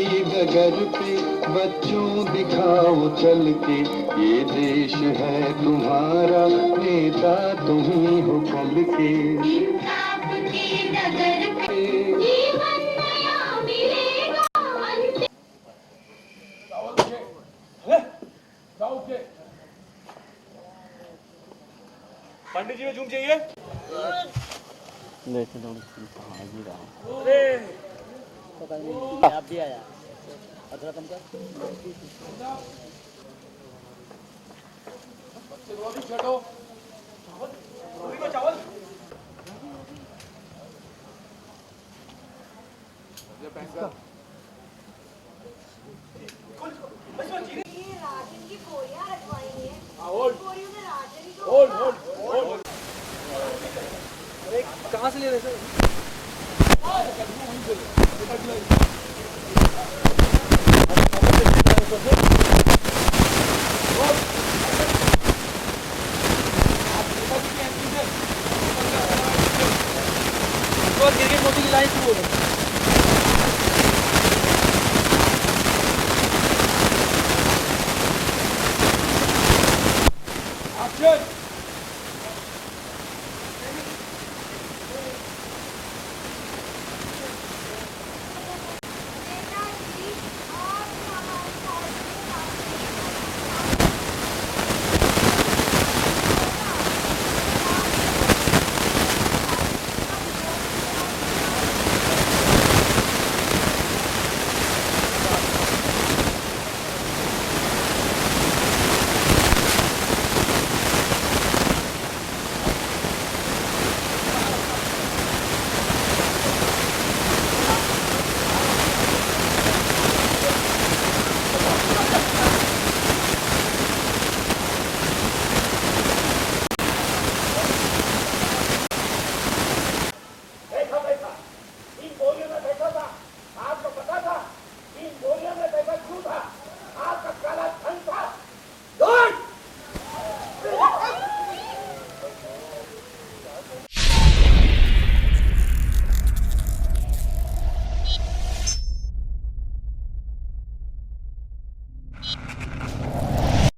की डगर पे बच्चों दिखाओ चल के, ये देश है तुम्हारा, नेता तुम ही हो कल के। इंसाफ की डगर पे जीवन नया मिलेगा। पंडित जी में जूम चाहिए। लेकिन कहाँ जी रहा अरे पता नहीं आप भी आया अदरा कम कर छठो चावल राशन की बोरियां रखवाई हैं। होल्ड बोरियों में राशन ही होल्ड होल्ड। अरे कहाँ से ले रहे सर